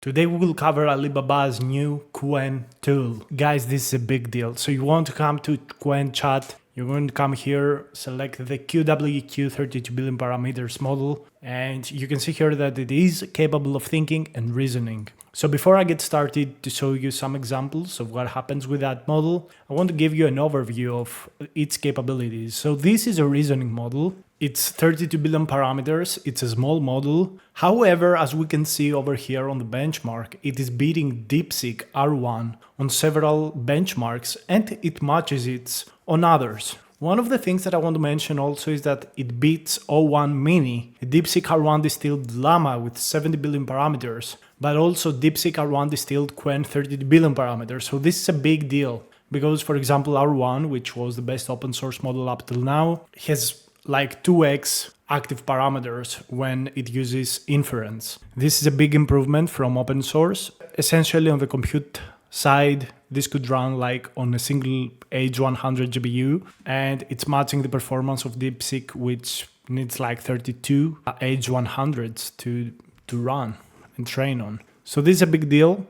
Today we will cover Alibaba's new Qwen tool. Guys, this is a big deal. So you want to come to Qwen chat, you're going to come here, select the Qwen 32 billion parameters model, and you can see here that it is capable of thinking and reasoning. So before I get started to show you some examples of what happens with that model, I want to give you an overview of its capabilities. So this is a reasoning model. It's 32 billion parameters, it's a small model. However, as we can see over here on the benchmark, it is beating DeepSeek R1 on several benchmarks and it matches it on others. One of the things that I want to mention also is that it beats O1 Mini, a DeepSeek R1 distilled llama with 70 billion parameters, but also DeepSeek R1 distilled Qwen 32 billion parameters. So this is a big deal because, for example, R1, which was the best open source model up till now, has like 2x active parameters when it uses inference. This is a big improvement from open source. Essentially on the compute side, this could run like on a single H100 GPU, and it's matching the performance of DeepSeek, which needs like 32 H100s to run and train on. So this is a big deal.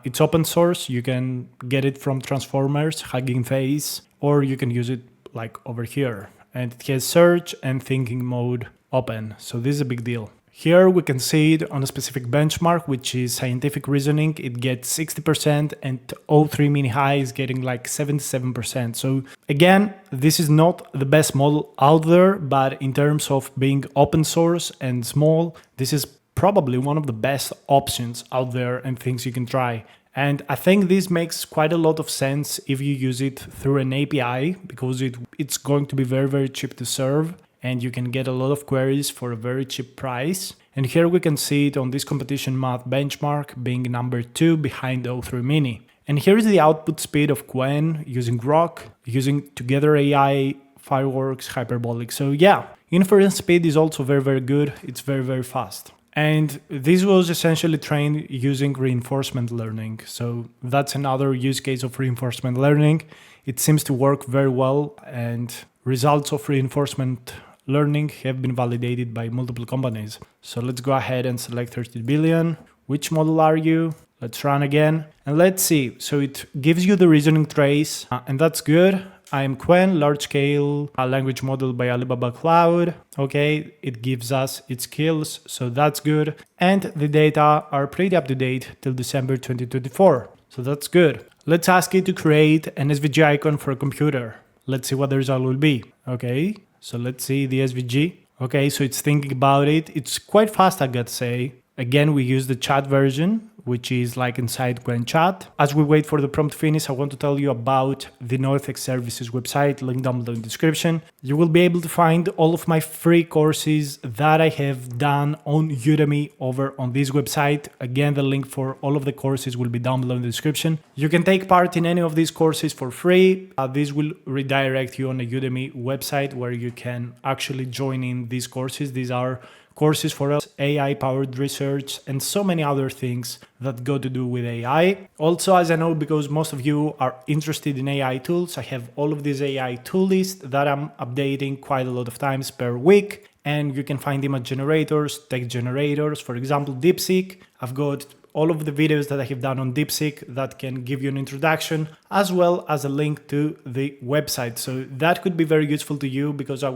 It's open source. You can get it from Transformers, Hugging Face, or you can use it like over here. And it has search and thinking mode open. So this is a big deal. Here we can see it on a specific benchmark, which is scientific reasoning. It gets 60% and O3 Mini High is getting like 77%. So again, this is not the best model out there, but in terms of being open source and small, this is probably one of the best options out there and things you can try. And I think this makes quite a lot of sense if you use it through an API, because it's going to be very, very cheap to serve and you can get a lot of queries for a very cheap price. And here we can see it on this competition math benchmark being number 2 behind O3 Mini. And here is the output speed of Qwen using Grok, using Together AI, Fireworks, Hyperbolic. So yeah, inference speed is also very, very good. It's very, very fast. And this was essentially trained using reinforcement learning. So that's another use case of reinforcement learning. It seems to work very well, and results of reinforcement learning have been validated by multiple companies. So let's go ahead and select 30 billion. Which model are you? Let's run again. And let's see. So it gives you the reasoning trace, and that's good. I am Qwen, large-scale language model by Alibaba Cloud. Okay, it gives us its skills, so that's good. And the data are pretty up to date till December 2024, so that's good. Let's ask it to create an SVG icon for a computer. Let's see what the result will be. Okay, so let's see the SVG. Okay, so it's thinking about it. It's quite fast, I gotta say. Again, we use the chat version, which is like inside Qwen chat. As we wait for the prompt to finish, I want to tell you about the NorthX Services website, link down below in the description. You will be able to find all of my free courses that I have done on Udemy over on this website. Again, the link for all of the courses will be down below in the description. You can take part in any of these courses for free. This will redirect you on a Udemy website where you can actually join in these courses. These are courses for AI-powered research and so many other things that go to do with AI. Also, as I know, because most of you are interested in AI tools, I have all of these AI tool lists that I'm updating quite a lot of times per week. And you can find image generators, text generators, for example, DeepSeek. I've got all of the videos that I have done on DeepSeek that can give you an introduction, as well as a link to the website. So that could be very useful to you because I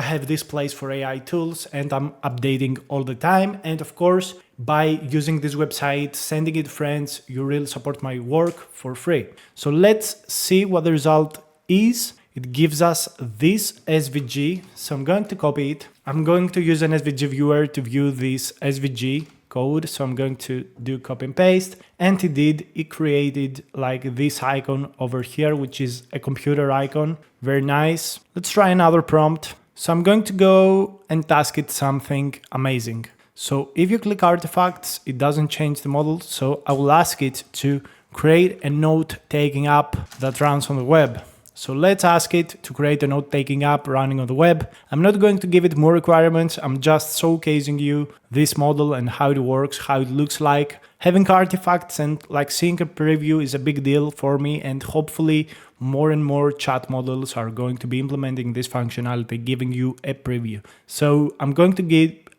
have this place for AI tools and I'm updating all the time. And of course, by using this website, sending it to friends, you really support my work for free. So let's see what the result is. It gives us this SVG. So I'm going to copy it. I'm going to use an SVG viewer to view this SVG code. So I'm going to do copy and paste, and it created like this icon over here, which is a computer icon. Very nice. Let's try another prompt. So I'm going to go and task it something amazing. So if you click artifacts, it doesn't change the model. So I will ask it to create a note-taking app that runs on the web. So let's ask it to create a note-taking app running on the web. I'm not going to give it more requirements. I'm just showcasing you this model and how it works, how it looks like. Having artifacts and like seeing a preview is a big deal for me, and hopefully more and more chat models are going to be implementing this functionality, giving you a preview. So I'm going to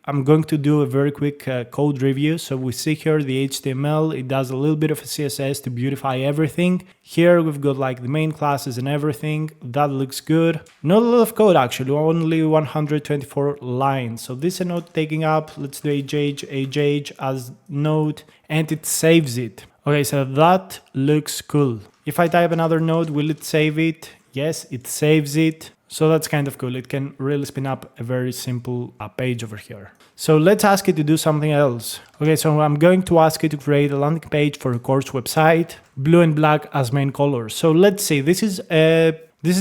I'm going to do a very quick code review. So we see here the HTML, it does a little bit of a CSS to beautify everything. Here we've got like the main classes and everything. That looks good. Not a lot of code actually, only 124 lines. So this is a node taking up. Let's do age as node, and it saves it. Okay, so that looks cool. If I type another node, will it save it? Yes, it saves it. So that's kind of cool. It can really spin up a very simple page over here. So let's ask it to do something else. Okay, so I'm going to ask it to create a landing page for a course website, blue and black as main colors. So let's see, this is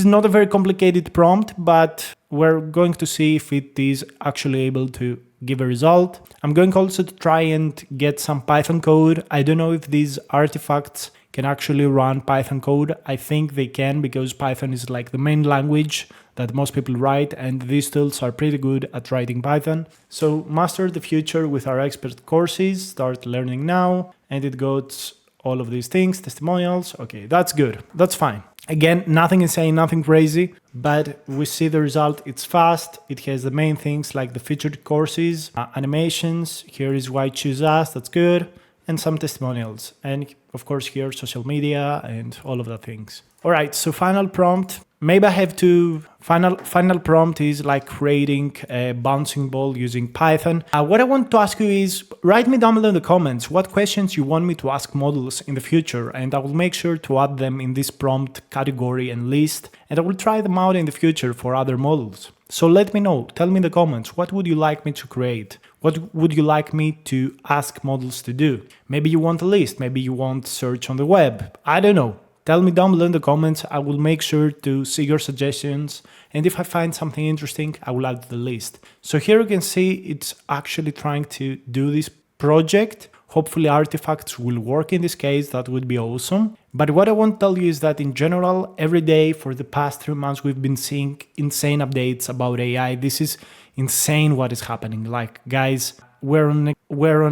not a very complicated prompt, but we're going to see if it is actually able to give a result. I'm going also to try and get some Python code. I don't know if these artifacts can actually run Python code. I think they can, because Python is like the main language that most people write, and these tools are pretty good at writing Python. So master the future with our expert courses, start learning now, and it goes all of these things, testimonials. Okay, that's good, that's fine. Again, nothing insane, nothing crazy, but we see the result. It's fast. It has the main things like the featured courses, animations. Here is why choose us, that's good, and some testimonials. And of course here, social media and all of the things. All right, so final prompt. Maybe I have to, final prompt is like creating a bouncing ball using Python. What I want to ask you is, write me down below in the comments what questions you want me to ask models in the future, and I will make sure to add them in this prompt category and list, and I will try them out in the future for other models. So let me know, tell me in the comments, what would you like me to create? What would you like me to ask models to do? Maybe you want a list, maybe you want search on the web, I don't know. Tell me down below in the comments, I will make sure to see your suggestions, and if I find something interesting, I will add to the list. So here you can see it's actually trying to do this project. Hopefully artifacts will work in this case, that would be awesome. But what I want to tell you is that in general, every day for the past 3 months, we've been seeing insane updates about AI. This is insane what is happening. Like, guys, we're on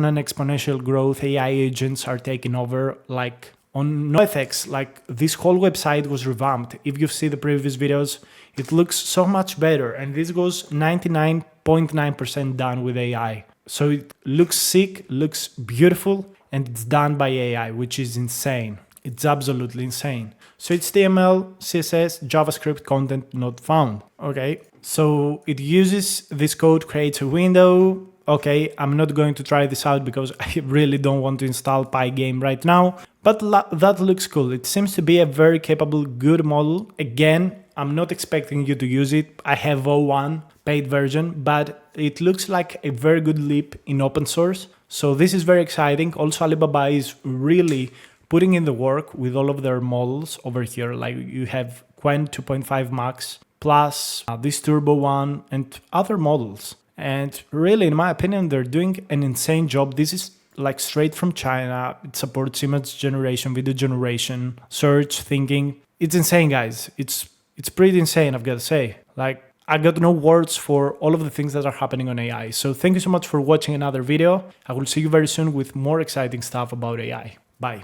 an exponential growth. AI agents are taking over, like, on NoFX, like this whole website was revamped. If you see the previous videos, it looks so much better, and this goes 99.9% done with AI. So it looks sick, looks beautiful, and it's done by AI, which is insane. It's absolutely insane. So HTML, CSS, JavaScript content not found. Okay, so it uses this code, creates a window. Okay, I'm not going to try this out because I really don't want to install Pygame right now, but that looks cool. It seems to be a very capable, good model. Again, I'm not expecting you to use it. I have O1 paid version, but it looks like a very good leap in open source. So this is very exciting. Also, Alibaba is really putting in the work with all of their models over here. Like you have Qwen 2.5 Max plus this Turbo one and other models. And really, in my opinion, they're doing an insane job. This is like straight from China. It supports image generation, video generation, search, thinking. It's insane, guys. It's pretty insane, I've got to say. Like, I got no words for all of the things that are happening on AI. So thank you so much for watching another video. I will see you very soon with more exciting stuff about AI.